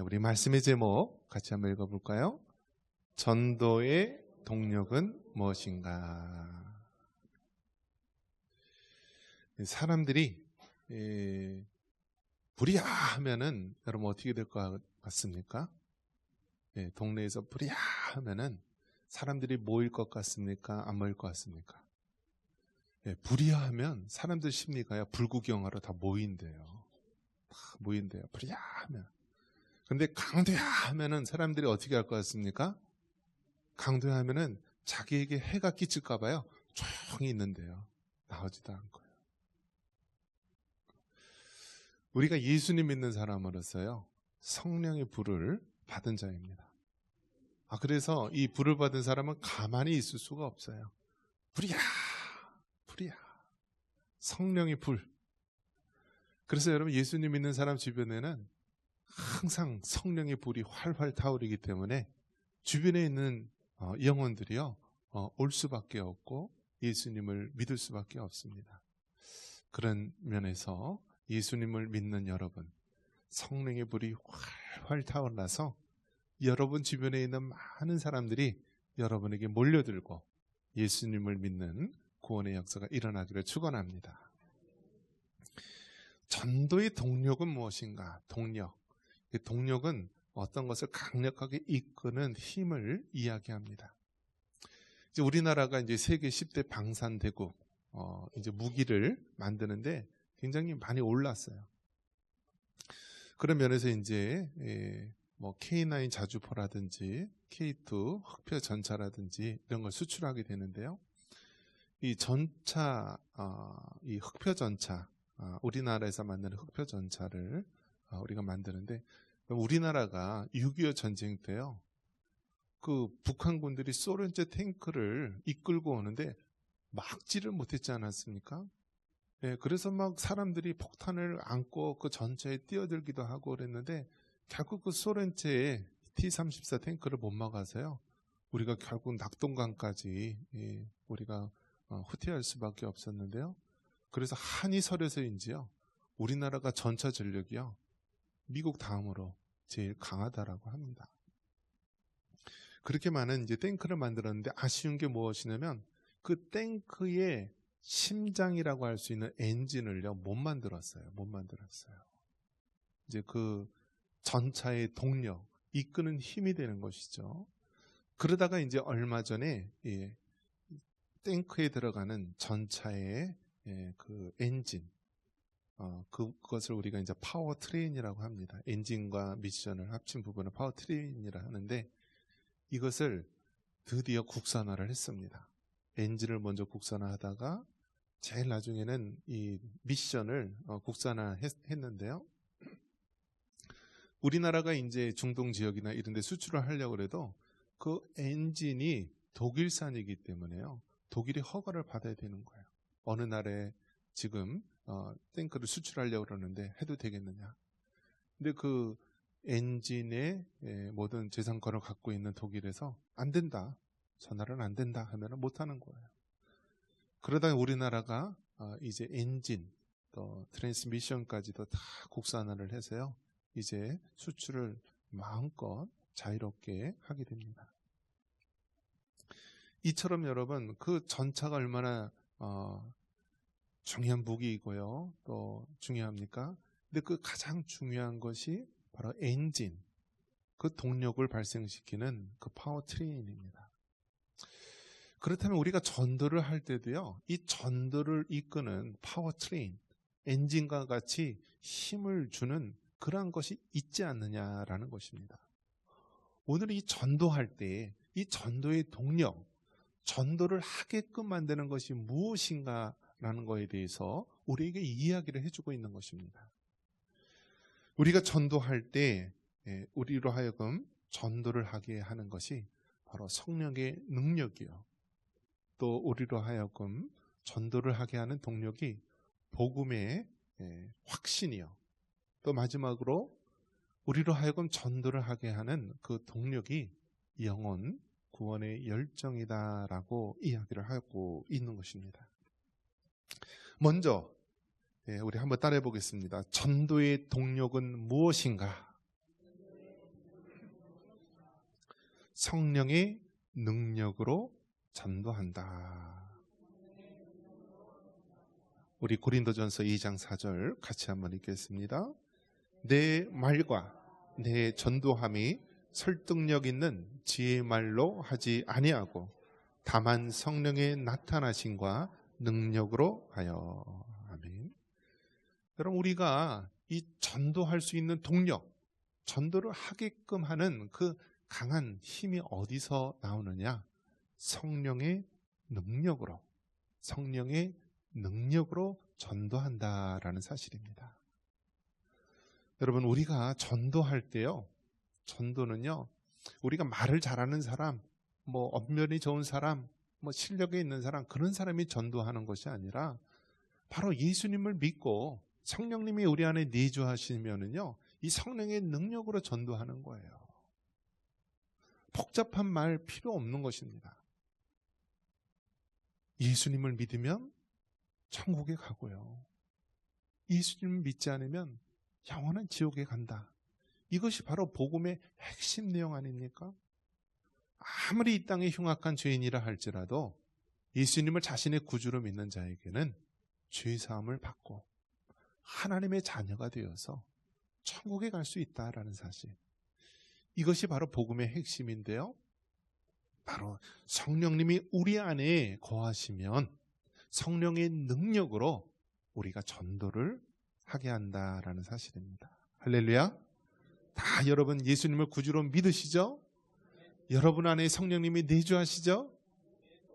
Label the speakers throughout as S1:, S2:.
S1: 우리 말씀의 제목 같이 한번 읽어볼까요? 전도의 동력은 무엇인가? 사람들이 불이야 하면은 여러분 어떻게 될 것 같습니까? 동네에서 불이야 하면은 사람들이 모일 것 같습니까? 안 모일 것 같습니까? 불이야 하면 사람들 심리가요, 불구경하러 다 모인대요. 다 모인대요. 불이야 하면. 근데 강도야 하면은 사람들이 어떻게 할 것 같습니까? 강도야 하면은 자기에게 해가 끼칠까 봐요. 조용히 있는데요. 나오지도 않고요. 우리가 예수님 믿는 사람으로서요, 성령의 불을 받은 자입니다. 그래서 이 불을 받은 사람은 가만히 있을 수가 없어요. 불이야, 불이야. 성령의 불. 그래서 여러분 예수님 믿는 사람 주변에는 항상 성령의 불이 활활 타오르기 때문에 주변에 있는 영혼들이요, 올 수밖에 없고 예수님을 믿을 수밖에 없습니다. 그런 면에서 예수님을 믿는 여러분, 성령의 불이 활활 타올라서 여러분 주변에 있는 많은 사람들이 여러분에게 몰려들고 예수님을 믿는 구원의 역사가 일어나기를 축원합니다. 전도의 동력은 무엇인가? 동력. 동력은 어떤 것을 강력하게 이끄는 힘을 이야기합니다. 이제 우리나라가 이제 세계 10대 방산대국, 이제 무기를 만드는데 굉장히 많이 올랐어요. 그런 면에서 이제 뭐 K9 자주포라든지 K2 흑표 전차라든지 이런 걸 수출하게 되는데요. 이 전차, 이 흑표 전차, 우리나라에서 만드는 흑표 전차를 우리가 만드는데, 우리나라가 6.25 전쟁 때요, 그 북한군들이 소련제 탱크를 이끌고 오는데 막지를 못했지 않았습니까? 그래서 막 사람들이 폭탄을 안고 그 전차에 뛰어들기도 하고 그랬는데, 결국 그 소련제의 T-34 탱크를 못 막아서요, 우리가 결국 낙동강까지 우리가 후퇴할 수밖에 없었는데요. 그래서 한이설에서인지요, 우리나라가 전차 전력이요, 미국 다음으로 제일 강하다라고 합니다. 그렇게 많은 이제 탱크를 만들었는데 아쉬운 게 무엇이냐면 그 탱크의 심장이라고 할 수 있는 엔진을요, 못 만들었어요. 못 만들었어요. 이제 그 전차의 동력, 이끄는 힘이 되는 것이죠. 그러다가 이제 얼마 전에 탱크에 들어가는 전차의 그 엔진, 그것을 우리가 이제 파워 트레인이라고 합니다. 엔진과 미션을 합친 부분을 파워 트레인이라 하는데, 이것을 드디어 국산화를 했습니다. 엔진을 먼저 국산화하다가 제일 나중에는 이 미션을 국산화했는데요. 우리나라가 이제 중동 지역이나 이런 데 수출을 하려고 해도 그 엔진이 독일산이기 때문에요, 독일의 허가를 받아야 되는 거예요. 어느 날에 지금 탱크를 수출하려고 그러는데 해도 되겠느냐. 근데 그 엔진의 모든 재산권을 갖고 있는 독일에서 안 된다, 전화는 안 된다 하면 못 하는 거예요. 그러다가 우리나라가 이제 엔진 또 트랜스미션까지도 다 국산화를 해서요, 이제 수출을 마음껏 자유롭게 하게 됩니다. 이처럼 여러분, 그 전차가 얼마나 중요한 무기이고요, 또 중요합니까? 근데 그 가장 중요한 것이 바로 엔진, 그 동력을 발생시키는 그 파워트레인입니다. 그렇다면 우리가 전도를 할 때도요, 이 전도를 이끄는 파워트레인, 엔진과 같이 힘을 주는 그러한 것이 있지 않느냐라는 것입니다. 오늘 이 전도할 때 이 전도의 동력, 전도를 하게끔 만드는 것이 무엇인가라는 것에 대해서 우리에게 이야기를 해주고 있는 것입니다. 우리가 전도할 때 우리로 하여금 전도를 하게 하는 것이 바로 성령의 능력이요, 또 우리로 하여금 전도를 하게 하는 동력이 복음의 확신이요, 또 마지막으로 우리로 하여금 전도를 하게 하는 그 동력이 영혼 구원의 열정이다라고 이야기를 하고 있는 것입니다. 먼저 우리 한번 따라해 보겠습니다. 전도의 동력은 무엇인가? 성령의 능력으로 전도한다. 우리 고린도전서 2장 4절 같이 한번 읽겠습니다. 내 말과 내 전도함이 설득력 있는 지혜의 말로 하지 아니하고 다만 성령의 나타나심과 능력으로 하여. 아멘. 여러분, 우리가 이 전도할 수 있는 동력, 전도를 하게끔 하는 그 강한 힘이 어디서 나오느냐? 성령의 능력으로, 성령의 능력으로 전도한다라는 사실입니다. 여러분, 우리가 전도할 때요, 전도는요, 우리가 말을 잘하는 사람, 뭐 언변이 좋은 사람, 뭐 실력이 있는 사람, 그런 사람이 전도하는 것이 아니라 바로 예수님을 믿고 성령님이 우리 안에 내주하시면은요, 이 성령의 능력으로 전도하는 거예요. 복잡한 말 필요 없는 것입니다. 예수님을 믿으면 천국에 가고요, 예수님을 믿지 않으면 영원한 지옥에 간다. 이것이 바로 복음의 핵심 내용 아닙니까? 아무리 이 땅에 흉악한 죄인이라 할지라도 예수님을 자신의 구주로 믿는 자에게는 죄사함을 받고 하나님의 자녀가 되어서 천국에 갈 수 있다라는 사실, 이것이 바로 복음의 핵심인데요, 바로 성령님이 우리 안에 거하시면 성령의 능력으로 우리가 전도를 하게 한다라는 사실입니다. 할렐루야. 다 여러분 예수님을 구주로 믿으시죠? 여러분 안에 성령님이 내주하시죠?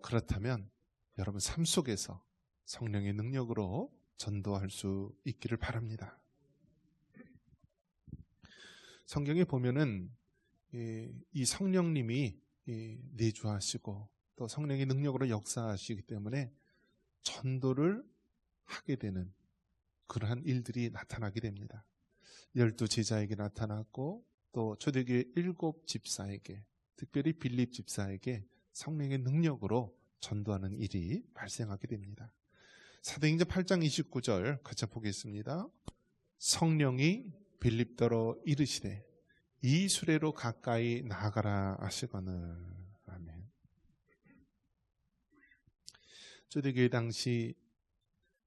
S1: 그렇다면 여러분 삶 속에서 성령의 능력으로 전도할 수 있기를 바랍니다. 성경에 보면은 이 성령님이 내주하시고 또 성령의 능력으로 역사하시기 때문에 전도를 하게 되는 그러한 일들이 나타나게 됩니다. 12제자에게 나타났고 또 초대교회 7집사에게, 특별히 빌립 집사에게 성령의 능력으로 전도하는 일이 발생하게 됩니다. 사도행전 8장 29절 같이 보겠습니다. 성령이 빌립더러 이르시되 이 수레로 가까이 나아가라 하시거늘. 아멘. 초대교회 당시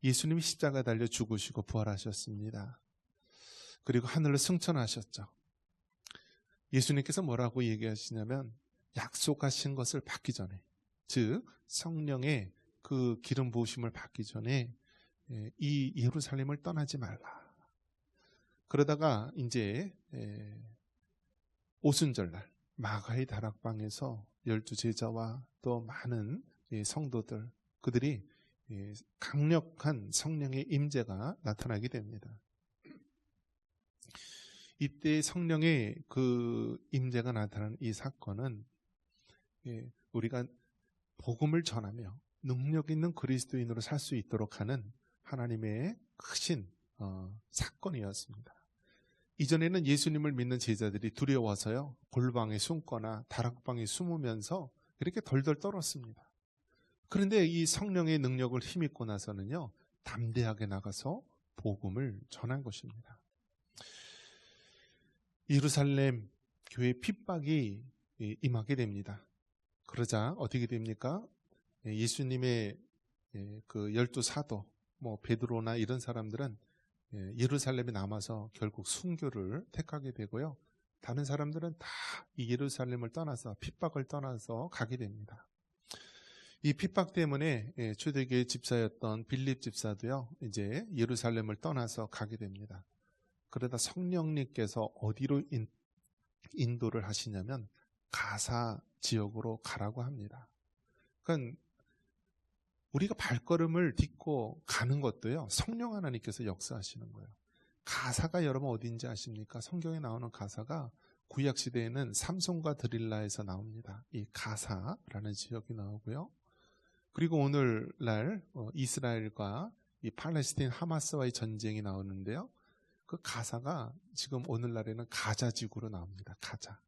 S1: 예수님이 십자가 달려 죽으시고 부활하셨습니다. 그리고 하늘로 승천하셨죠. 예수님께서 뭐라고 얘기하시냐면 약속하신 것을 받기 전에, 즉 성령의 그 기름 부으심을 받기 전에 이 예루살렘을 떠나지 말라. 그러다가 이제 오순절날 마가의 다락방에서 12제자와 또 많은 성도들, 그들이 강력한 성령의 임재가 나타나게 됩니다. 이때 성령의 그 임재가 나타난 이 사건은 우리가 복음을 전하며 능력 있는 그리스도인으로 살 수 있도록 하는 하나님의 크신 사건이었습니다. 이전에는 예수님을 믿는 제자들이 두려워서요, 골방에 숨거나 다락방에 숨으면서 이렇게 덜덜 떨었습니다. 그런데 이 성령의 능력을 힘입고 나서는요, 담대하게 나가서 복음을 전한 것입니다. 예루살렘 교회 핍박이 임하게 됩니다. 그러자 어떻게 됩니까? 예수님의 그 12사도, 뭐 베드로나 이런 사람들은 예루살렘에 남아서 결국 순교를 택하게 되고요, 다른 사람들은 다 이 예루살렘을 떠나서, 핍박을 떠나서 가게 됩니다. 이 핍박 때문에 초대교회 집사였던 빌립 집사도요, 이제 예루살렘을 떠나서 가게 됩니다. 그러다 성령님께서 어디로 인도를 하시냐면 가사 지역으로 가라고 합니다. 그러니까 우리가 발걸음을 딛고 가는 것도요, 성령 하나님께서 역사하시는 거예요. 가사가 여러분 어딘지 아십니까? 성경에 나오는 가사가 구약시대에는 삼손과 드릴라에서 나옵니다. 이 가사라는 지역이 나오고요. 그리고 오늘날 이스라엘과 이 팔레스타인 하마스와의 전쟁이 나오는데요, 그 가사가 지금 오늘날에는 가자 지구로 나옵니다. 가자.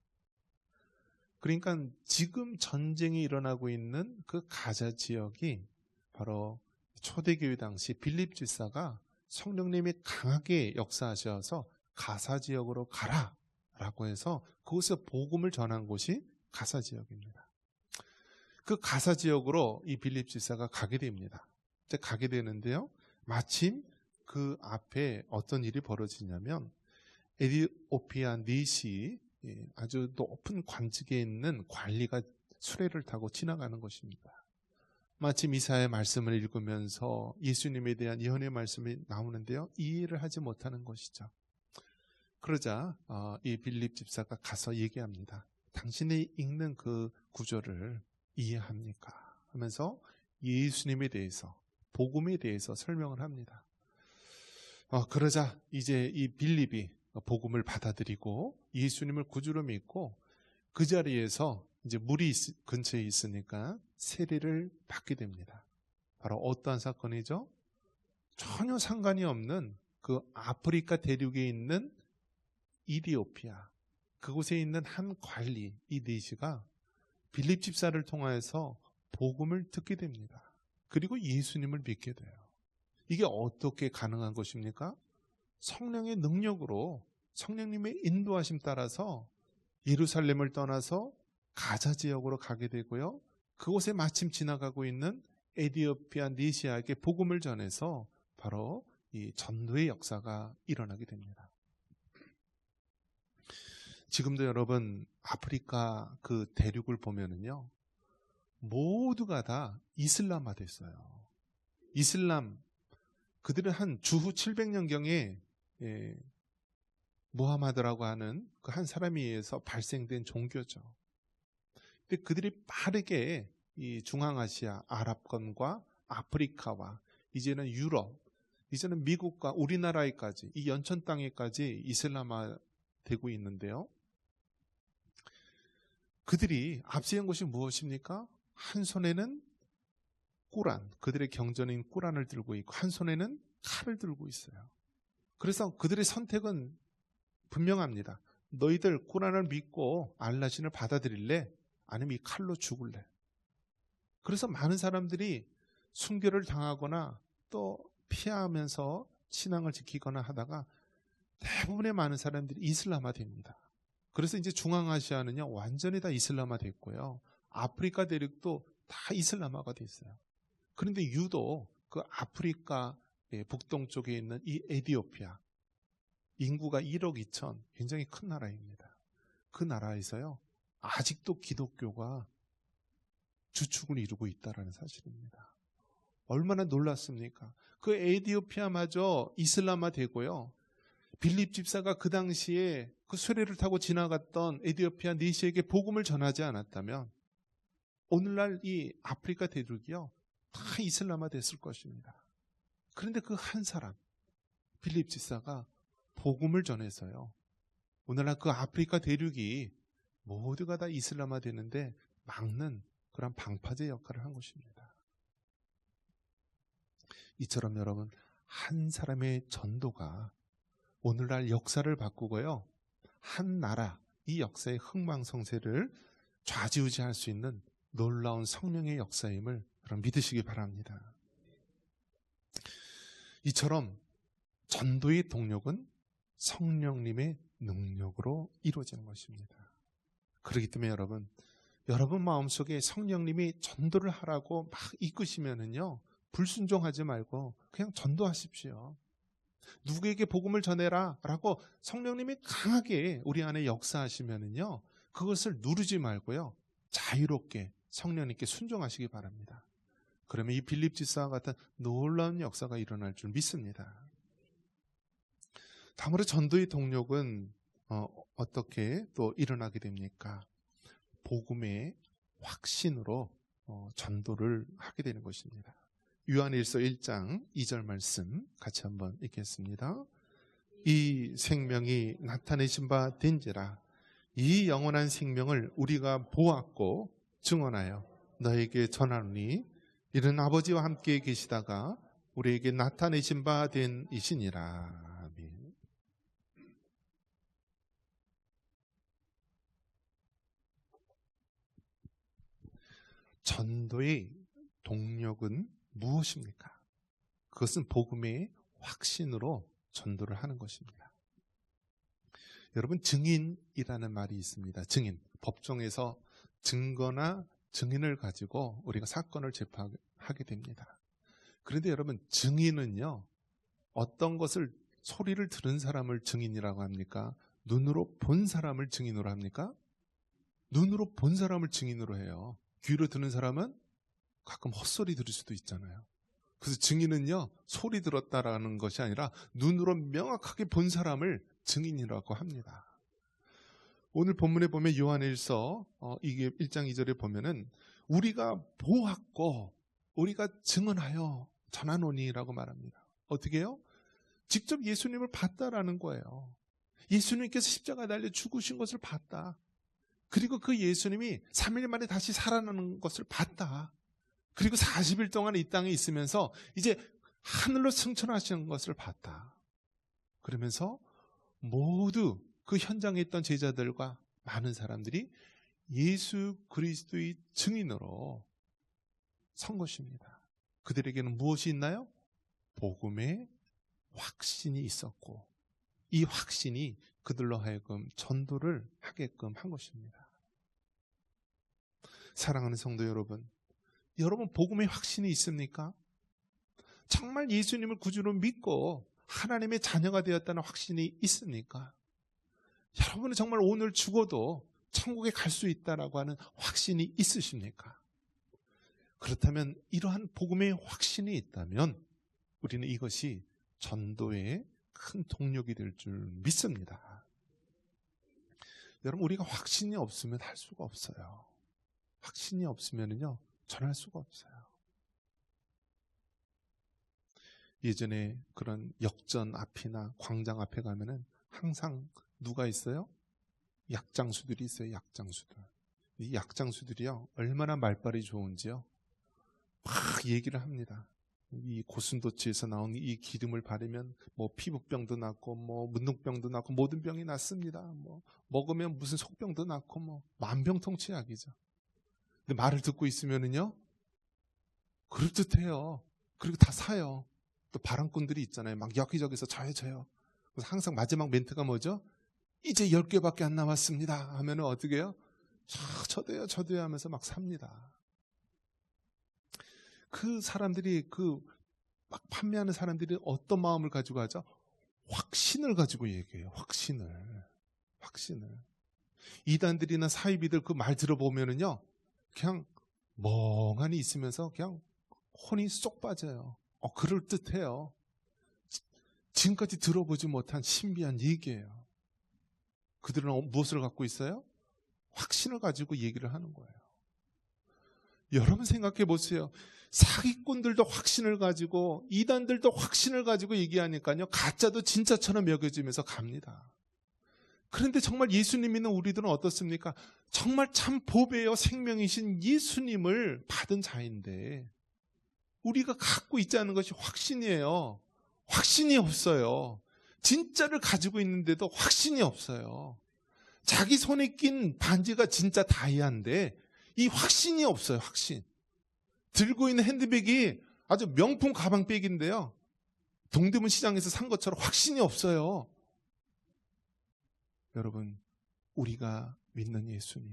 S1: 그러니까 지금 전쟁이 일어나고 있는 그 가자 지역이 바로 초대교회 당시 빌립 집사가 성령님이 강하게 역사하셔서 가사 지역으로 가라라고 해서 그곳에 복음을 전한 곳이 가사 지역입니다. 그 가사 지역으로 이 빌립 집사가 가게 됩니다. 이제 가게 되는데요. 마침 그 앞에 어떤 일이 벌어지냐면 에티오피아 니시, 아주 높은 관직에 있는 관리가 수레를 타고 지나가는 것입니다. 마침 이사야의 말씀을 읽으면서 예수님에 대한 예언의 말씀이 나오는데요. 이해를 하지 못하는 것이죠. 그러자 이 빌립 집사가 가서 얘기합니다. 당신이 읽는 그 구절을 이해합니까? 하면서 예수님에 대해서, 복음에 대해서 설명을 합니다. 그러자 이제 이 빌립이 복음을 받아들이고 예수님을 구주로 믿고 그 자리에서 이제 물이 근처에 있으니까 세례를 받게 됩니다. 바로 어떠한 사건이죠? 전혀 상관이 없는 그 아프리카 대륙에 있는 이디오피아, 그곳에 있는 한 관리, 이 니시가 빌립 집사를 통하여서 복음을 듣게 됩니다. 그리고 예수님을 믿게 돼요. 이게 어떻게 가능한 것입니까? 성령의 능력으로, 성령님의 인도하심 따라서 예루살렘을 떠나서 가자 지역으로 가게 되고요. 그곳에 마침 지나가고 있는 에티오피아 니시아에게 복음을 전해서 바로 이 전도의 역사가 일어나게 됩니다. 지금도 여러분 아프리카 그 대륙을 보면은요, 모두가 다 이슬람화 됐어요. 이슬람, 그들은 한 주후 700년경에 무하마드라고 하는 그 한 사람에 의해서 발생된 종교죠. 근데 그들이 빠르게 이 중앙아시아, 아랍권과 아프리카와 이제는 유럽, 이제는 미국과 우리나라에까지, 이 연천 땅에까지 이슬람화 되고 있는데요. 그들이 앞세운 것이 무엇입니까? 한 손에는 꾸란, 그들의 경전인 꾸란을 들고 있고 한 손에는 칼을 들고 있어요. 그래서 그들의 선택은 분명합니다. 너희들 꾸란을 믿고 알라신을 받아들일래? 아니면 이 칼로 죽을래? 그래서 많은 사람들이 순교를 당하거나 또 피하면서 신앙을 지키거나 하다가 대부분의 많은 사람들이 이슬람화 됩니다. 그래서 이제 중앙아시아는요, 완전히 다 이슬람화 됐고요. 아프리카 대륙도 다 이슬람화가 됐어요. 그런데 유독 그 아프리카 북동쪽에 있는 이 에티오피아, 인구가 1억 2천, 굉장히 큰 나라입니다. 그 나라에서요, 아직도 기독교가 주축을 이루고 있다는 사실입니다. 얼마나 놀랐습니까? 그 에티오피아마저 이슬람화 되고요. 빌립 집사가 그 당시에 그 수레를 타고 지나갔던 에티오피아 니시에게 복음을 전하지 않았다면 오늘날 이 아프리카 대륙이요, 다 이슬람화 됐을 것입니다. 그런데 그 한 사람, 빌립 집사가 복음을 전해서요, 오늘날 그 아프리카 대륙이 모두가 다 이슬람화 되는데 막는 그런 방파제 역할을 한 것입니다. 이처럼 여러분, 한 사람의 전도가 오늘날 역사를 바꾸고요, 한 나라, 이 역사의 흥망성쇠를 좌지우지할 수 있는 놀라운 성령의 역사임을 여러분 믿으시기 바랍니다. 이처럼 전도의 동력은 성령님의 능력으로 이루어지는 것입니다. 그렇기 때문에 여러분 마음속에 성령님이 전도를 하라고 막 이끄시면은요, 불순종하지 말고 그냥 전도하십시오. 누구에게 복음을 전해라 라고 성령님이 강하게 우리 안에 역사하시면은요, 그것을 누르지 말고요, 자유롭게 성령님께 순종하시기 바랍니다. 그러면 이 빌립 집사와 같은 놀라운 역사가 일어날 줄 믿습니다. 다음으로 전도의 동력은 어떻게 또 일어나게 됩니까? 복음의 확신으로 전도를 하게 되는 것입니다. 요한일서 1장 2절 말씀 같이 한번 읽겠습니다. 이 생명이 나타내신 바 된지라. 이 영원한 생명을 우리가 보았고 증언하여 너에게 전하노니 이는 아버지와 함께 계시다가 우리에게 나타내신 바 된 이시니라. 아멘. 전도의 동력은 무엇입니까? 그것은 복음의 확신으로 전도를 하는 것입니다. 여러분, 증인이라는 말이 있습니다. 증인. 법정에서 증거나 증인을 가지고 우리가 사건을 재판하게 됩니다. 그런데 여러분, 증인은요, 어떤 것을 소리를 들은 사람을 증인이라고 합니까? 눈으로 본 사람을 증인으로 합니까? 눈으로 본 사람을 증인으로 해요. 귀로 듣는 사람은 가끔 헛소리 들을 수도 있잖아요. 그래서 증인은요, 소리 들었다라는 것이 아니라 눈으로 명확하게 본 사람을 증인이라고 합니다. 오늘 본문에 보면 요한일서 이게 1장 2절에 보면은 우리가 보았고 우리가 증언하여 전하노니라고 말합니다. 어떻게 해요? 직접 예수님을 봤다라는 거예요. 예수님께서 십자가에 달려 죽으신 것을 봤다. 그리고 그 예수님이 3일 만에 다시 살아나는 것을 봤다. 그리고 40일 동안 이 땅에 있으면서 이제 하늘로 승천하시는 것을 봤다. 그러면서 모두 그 현장에 있던 제자들과 많은 사람들이 예수 그리스도의 증인으로 선 것입니다. 그들에게는 무엇이 있나요? 복음의 확신이 있었고 이 확신이 그들로 하여금 전도를 하게끔 한 것입니다. 사랑하는 성도 여러분, 여러분 복음의 확신이 있습니까? 정말 예수님을 구주로 믿고 하나님의 자녀가 되었다는 확신이 있습니까? 여러분은 정말 오늘 죽어도 천국에 갈 수 있다라고 하는 확신이 있으십니까? 그렇다면 이러한 복음의 확신이 있다면 우리는 이것이 전도의 큰 동력이 될 줄 믿습니다. 여러분, 우리가 확신이 없으면 할 수가 없어요. 확신이 없으면요 전할 수가 없어요. 예전에 그런 역전 앞이나 광장 앞에 가면은 항상 누가 있어요? 약장수들이 있어요. 약장수들. 이 약장수들이요 얼마나 말빨이 좋은지요 막 얘기를 합니다. 이 고슴도치에서 나온 이 기름을 바르면 뭐 피부병도 낫고 뭐 문둥병도 낫고 모든 병이 낫습니다. 뭐 먹으면 무슨 속병도 낫고 뭐 만병통치약이죠. 근데 말을 듣고 있으면은요 그럴듯해요. 그리고 다 사요. 또 바람꾼들이 있잖아요. 막 여기저기서 저요. 그래서 항상 마지막 멘트가 뭐죠? 이제 10개밖에 안 남았습니다 하면은 어떻게 해요? 저도요 하면서 막 삽니다. 그 사람들이 막 판매하는 사람들이 어떤 마음을 가지고 하죠? 확신을 가지고 얘기해요. 확신을. 이단들이나 사이비들 그 말 들어보면은요 그냥 멍하니 있으면서 그냥 혼이 쏙 빠져요. 그럴듯해요. 지금까지 들어보지 못한 신비한 얘기예요. 그들은 무엇을 갖고 있어요? 확신을 가지고 얘기를 하는 거예요. 여러분 생각해 보세요. 사기꾼들도 확신을 가지고 이단들도 확신을 가지고 얘기하니까요 가짜도 진짜처럼 여겨지면서 갑니다. 그런데 정말 예수님 믿는 우리들은 어떻습니까? 정말 참 보배요 생명이신 예수님을 받은 자인데 우리가 갖고 있지 않은 것이 확신이에요. 확신이 없어요. 진짜를 가지고 있는데도 확신이 없어요. 자기 손에 낀 반지가 진짜 다이아인데 이 확신이 없어요. 확신. 들고 있는 핸드백이 아주 명품 가방백인데요 동대문 시장에서 산 것처럼 확신이 없어요. 여러분, 우리가 믿는 예수님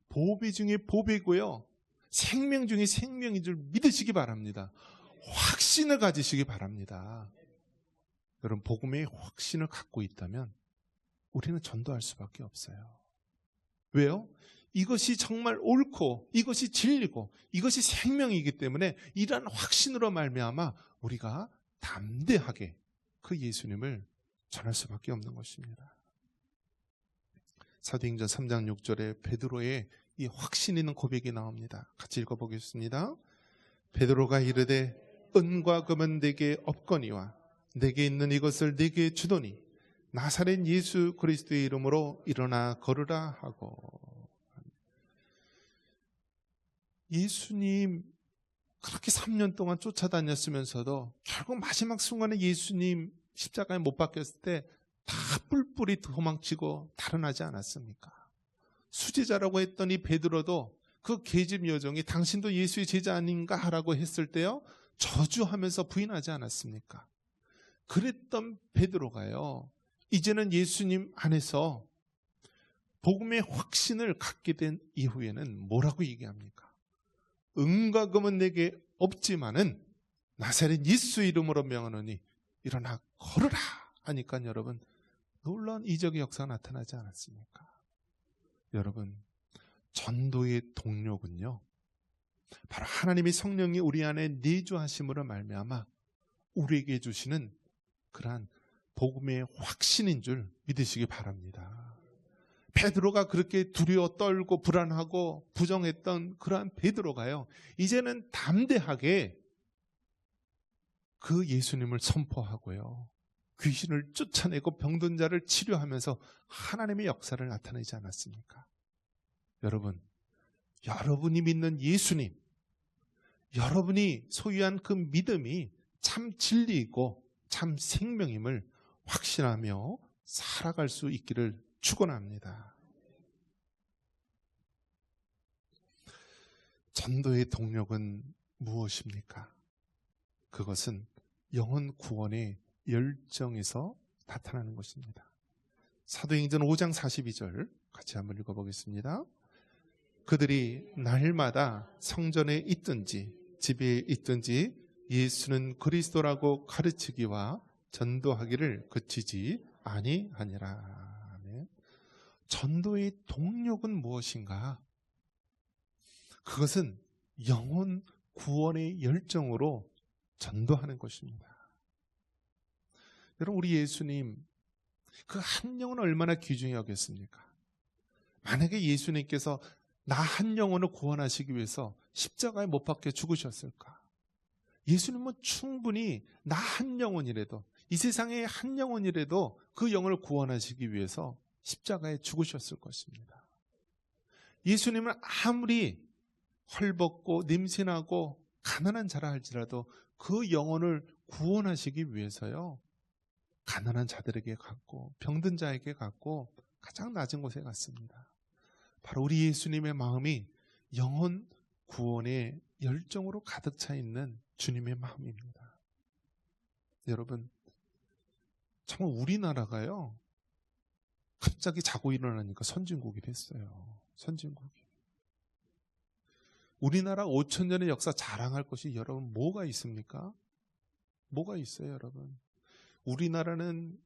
S1: 보배 중에 보배고요 생명 중에 생명인 줄 믿으시기 바랍니다. 확신을 가지시기 바랍니다. 여러분, 복음의 확신을 갖고 있다면 우리는 전도할 수밖에 없어요. 왜요? 이것이 정말 옳고 이것이 진리고 이것이 생명이기 때문에 이러한 확신으로 말미암아 우리가 담대하게 그 예수님을 전할 수밖에 없는 것입니다. 사도행전 3장 6절에 베드로의 이 확신 있는 고백이 나옵니다. 같이 읽어보겠습니다. 베드로가 이르되 은과 금은 내게 없거니와 내게 있는 이것을 내게 주더니 나사렛 예수 그리스도의 이름으로 일어나 걸으라 하고. 예수님 그렇게 3년 동안 쫓아다녔으면서도 결국 마지막 순간에 예수님 십자가에 못 박혔을 때 다 뿔뿔이 도망치고 달아나지 않았습니까? 수제자라고 했더니 베드로도 그 계집 여종이 당신도 예수의 제자 아닌가 하라고 했을 때요 저주하면서 부인하지 않았습니까? 그랬던 베드로가요 이제는 예수님 안에서 복음의 확신을 갖게 된 이후에는 뭐라고 얘기합니까? 은과 금은 내게 없지만은 나사렛 예수 이름으로 명하노니 일어나 걸으라 하니까 여러분 놀라운 이적의 역사가 나타나지 않았습니까? 여러분, 전도의 동력은요, 바로 하나님의 성령이 우리 안에 내주하심으로 말미암아 우리에게 주시는 그러한 복음의 확신인 줄 믿으시기 바랍니다. 베드로가 그렇게 두려워 떨고 불안하고 부정했던 그러한 베드로가요, 이제는 담대하게 그 예수님을 선포하고요, 귀신을 쫓아내고 병든 자를 치료하면서 하나님의 역사를 나타내지 않았습니까? 여러분, 여러분이 믿는 예수님, 여러분이 소유한 그 믿음이 참 진리이고 참 생명임을 확신하며 살아갈 수 있기를 축원합니다. 전도의 동력은 무엇입니까? 그것은 영혼 구원의 열정에서 나타나는 것입니다. 사도행전 5장 42절 같이 한번 읽어보겠습니다. 그들이 날마다 성전에 있든지 집에 있든지 예수는 그리스도라고 가르치기와 전도하기를 그치지 아니하니라. 네. 전도의 동력은 무엇인가? 그것은 영혼 구원의 열정으로 전도하는 것입니다. 여러분, 우리 예수님 그 한 영혼을 얼마나 귀중히 여겼습니까? 만약에 예수님께서 나 한 영혼을 구원하시기 위해서 십자가에 못 박혀 죽으셨을까? 예수님은 충분히 나 한 영혼이라도, 이 세상에 한 영혼이라도 그 영혼을 구원하시기 위해서 십자가에 죽으셨을 것입니다. 예수님은 아무리 헐벗고 냄새나고 가난한 자라 할지라도 그 영혼을 구원하시기 위해서요, 가난한 자들에게 갔고 병든 자에게 갔고 가장 낮은 곳에 갔습니다. 바로 우리 예수님의 마음이 영혼 구원의 열정으로 가득 차 있는 주님의 마음입니다. 여러분, 정말 우리나라가요, 갑자기 자고 일어나니까 선진국이 됐어요. 선진국이. 우리나라 5,000년의 역사 자랑할 것이 여러분 뭐가 있습니까? 뭐가 있어요, 여러분? 우리나라는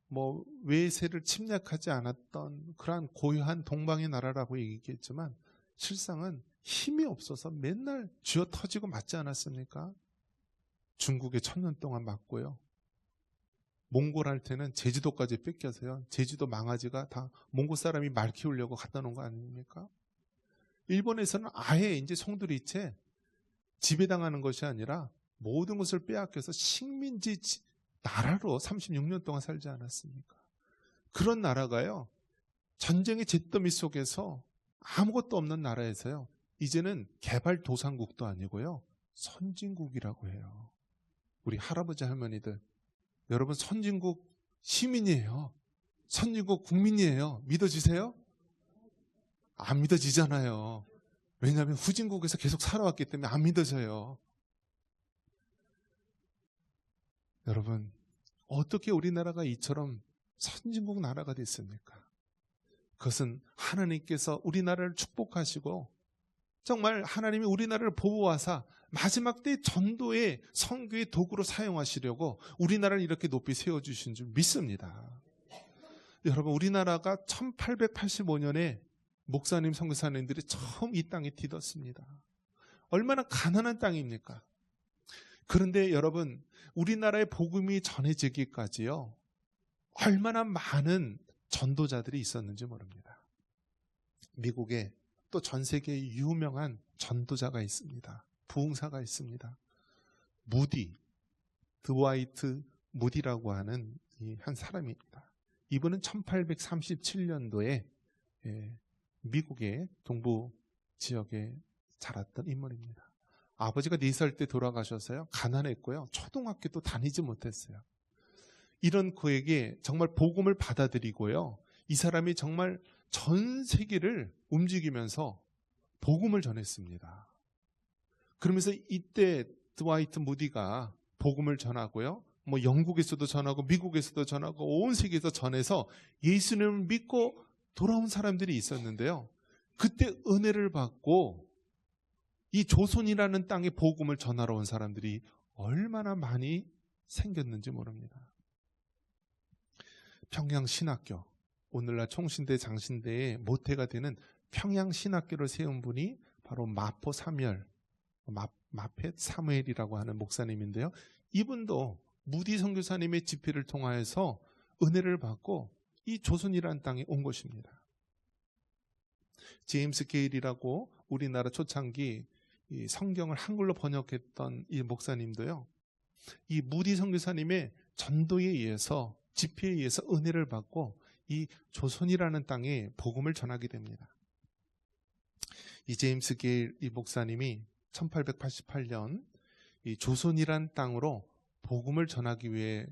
S1: 뭐 외세를 침략하지 않았던 그러한 고유한 동방의 나라라고 얘기했지만 실상은 힘이 없어서 맨날 쥐어 터지고 맞지 않았습니까? 중국에 1000년 동안 맞고요. 몽골 할 때는 제주도까지 뺏겨서요, 제주도 망아지가 다 몽골 사람이 말 키우려고 갖다 놓은 거 아닙니까? 일본에서는 아예 이제 송두리째 지배당하는 것이 아니라 모든 것을 빼앗겨서 식민지 나라로 36년 동안 살지 않았습니까? 그런 나라가요, 전쟁의 잿더미 속에서 아무것도 없는 나라에서요, 이제는 개발도상국도 아니고요, 선진국이라고 해요. 우리 할아버지 할머니들, 여러분 선진국 시민이에요. 선진국 국민이에요. 믿어지세요? 안 믿어지잖아요. 왜냐하면 후진국에서 계속 살아왔기 때문에 안 믿어져요. 여러분, 어떻게 우리나라가 이처럼 선진국 나라가 됐습니까? 그것은 하나님께서 우리나라를 축복하시고 정말 하나님이 우리나라를 보호하사 마지막 때 전도의 선교의 도구로 사용하시려고 우리나라를 이렇게 높이 세워주신 줄 믿습니다. 여러분, 우리나라가 1885년에 목사님, 선교사님들이 처음 이 땅에 디뎠습니다. 얼마나 가난한 땅입니까? 그런데 여러분, 우리나라의 복음이 전해지기까지요, 얼마나 많은 전도자들이 있었는지 모릅니다. 미국에 또 전 세계에 유명한 전도자가 있습니다. 부흥사가 있습니다. 무디, 드와이트 무디라고 하는 한 사람입니다. 이분은 1837년도에 미국의 동부 지역에 자랐던 인물입니다. 아버지가 4살 때 돌아가셔서요, 가난했고요, 초등학교도 다니지 못했어요. 이런 그에게 정말 복음을 받아들이고요, 이 사람이 정말 전 세계를 움직이면서 복음을 전했습니다. 그러면서 이때 드와이트 무디가 복음을 전하고요, 뭐 영국에서도 전하고 미국에서도 전하고 온 세계에서 전해서 예수님을 믿고 돌아온 사람들이 있었는데요. 그때 은혜를 받고 이 조선이라는 땅에 복음을 전하러 온 사람들이 얼마나 많이 생겼는지 모릅니다. 평양신학교, 오늘날 총신대 장신대의 모태가 되는 평양신학교를 세운 분이 바로 마포 사무엘, 마펫 사무엘이라고 하는 목사님인데요. 이분도 무디 선교사님의 집회를 통하여서 은혜를 받고 이 조선이라는 땅에 온 것입니다. 제임스 게일이라고 우리나라 초창기 이 성경을 한글로 번역했던 이 목사님도요, 이 무디 선교사님의 전도에 의해서, 집회에 의해서 은혜를 받고 이 조선이라는 땅에 복음을 전하게 됩니다. 이 제임스 게일 이 목사님이 1888년 이 조선이란 땅으로 복음을 전하기 위해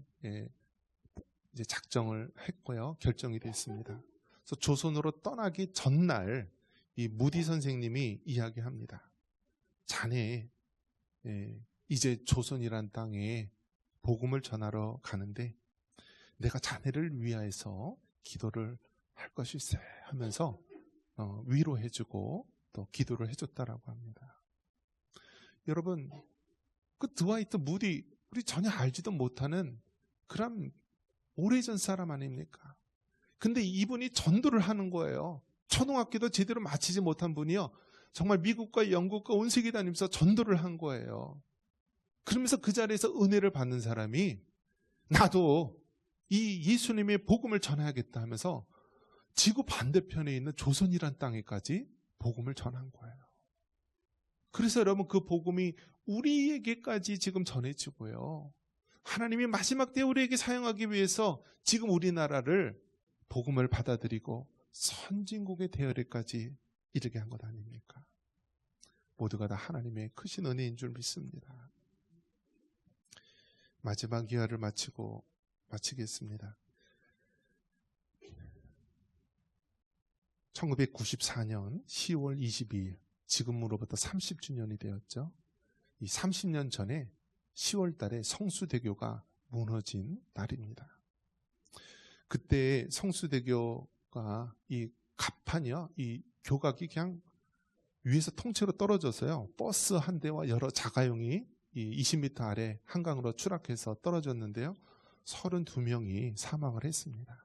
S1: 이제 작정을 했고요. 결정이 됐습니다. 그래서 조선으로 떠나기 전날 이 무디 선생님이 이야기합니다. 자네 이제 조선이란 땅에 복음을 전하러 가는데 내가 자네를 위하여서 기도를 할 것일세 하면서 위로해주고 또 기도를 해줬다라고 합니다. 여러분, 그 드와이트 무디, 우리 전혀 알지도 못하는 그런 오래전 사람 아닙니까? 근데 이분이 전도를 하는 거예요. 초등학교도 제대로 마치지 못한 분이요, 정말 미국과 영국과 온 세계 다니면서 전도를 한 거예요. 그러면서 그 자리에서 은혜를 받는 사람이 나도 이 예수님의 복음을 전해야겠다 하면서 지구 반대편에 있는 조선이란 땅에까지 복음을 전한 거예요. 그래서 여러분, 그 복음이 우리에게까지 지금 전해지고요, 하나님이 마지막 때 우리에게 사용하기 위해서 지금 우리나라를 복음을 받아들이고 선진국의 대열에까지 이르게 한 것 아닙니까? 모두가 다 하나님의 크신 은혜인 줄 믿습니다. 마지막 이야를 마치겠습니다. 1994년 10월 22일, 지금으로부터 30주년이 되었죠. 이 30년 전에 10월 달에 성수대교가 무너진 날입니다. 그때 성수대교가 이 갑판이요, 이 교각이 그냥 위에서 통째로 떨어져서요, 버스 한 대와 여러 자가용이 이 20m 아래 한강으로 추락해서 떨어졌는데요, 32명이 사망을 했습니다.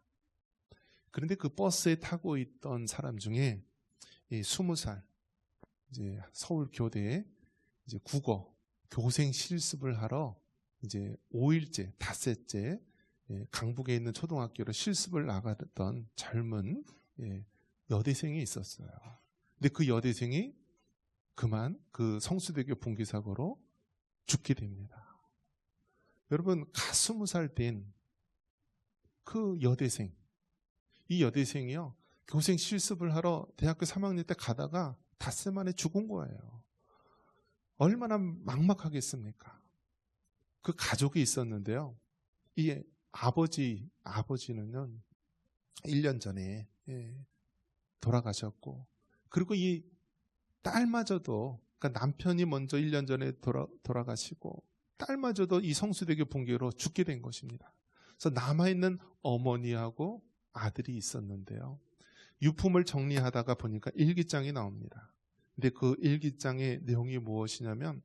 S1: 그런데 그 버스에 타고 있던 사람 중에 20살, 이제 서울 교대에 이제 국어 교생 실습을 하러 이제 5일째, 닷새째 강북에 있는 초등학교로 실습을 나갔던 젊은 여대생이 있었어요. 근데 그 여대생이 그만 그 성수대교 붕괴 사고로 죽게 됩니다. 여러분, 20살 된 그 여대생, 이 여대생이요, 교생 실습을 하러 대학교 3학년 때 가다가 닷새 만에 죽은 거예요. 얼마나 막막하겠습니까? 그 가족이 있었는데요, 이 아버지는요 1년 전에 돌아가셨고, 그리고 이 딸마저도, 그러니까 남편이 먼저 1년 전에 돌아가시고 딸마저도 이 성수대교 붕괴로 죽게 된 것입니다. 그래서 남아있는 어머니하고 아들이 있었는데요, 유품을 정리하다가 보니까 일기장이 나옵니다. 근데 그 일기장의 내용이 무엇이냐면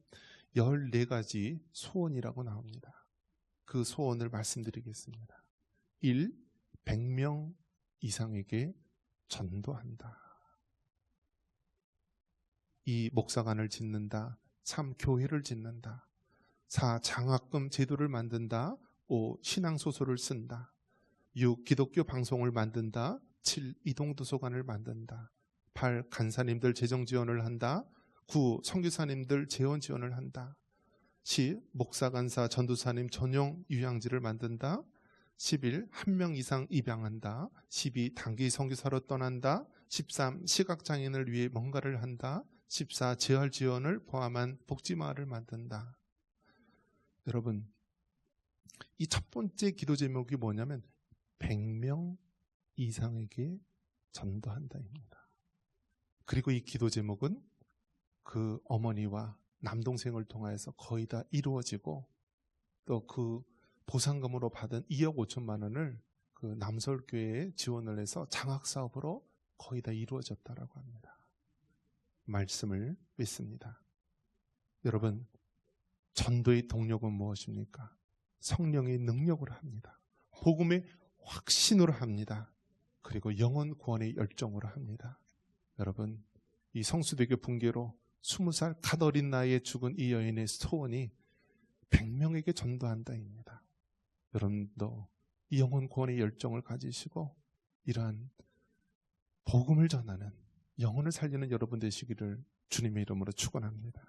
S1: 14가지 소원이라고 나옵니다. 그 소원을 말씀드리겠습니다. 1. 100명 이상에게 전도한다. 2. 목사관을 짓는다. 3. 교회를 짓는다. 4. 장학금 제도를 만든다. 5. 신앙소설을 쓴다. 6. 기독교 방송을 만든다. 7. 이동도서관을 만든다. 8. 간사님들 재정 지원을 한다. 9. 선교사님들 재원 지원을 한다. 10. 목사, 간사, 전도사님 전용 유양지를 만든다. 11. 1명 이상 입양한다. 12. 단기 선교사로 떠난다. 13. 시각장애인을 위해 뭔가를 한다. 14. 재활 지원을 포함한 복지마을을 만든다. 여러분, 이 첫 번째 기도 제목이 뭐냐면 100명 이상에게 전도한다입니다. 그리고 이 기도 제목은 그 어머니와 남동생을 통해서 거의 다 이루어지고, 또 그 보상금으로 받은 2억 5천만 원을 그 그 남서울교회에 지원을 해서 장학사업으로 거의 다 이루어졌다라고 합니다. 말씀을 믿습니다. 여러분, 전도의 동력은 무엇입니까? 성령의 능력으로 합니다. 복음의 확신으로 합니다. 그리고 영혼 구원의 열정으로 합니다. 여러분, 이 성수대교 붕괴로 20살 갓 어린 나이에 죽은 이 여인의 소원이 100명에게 전도한다입니다. 여러분도 이 영혼 구원의 열정을 가지시고 이러한 복음을 전하는, 영혼을 살리는 여러분 되시기를 주님의 이름으로 축원합니다.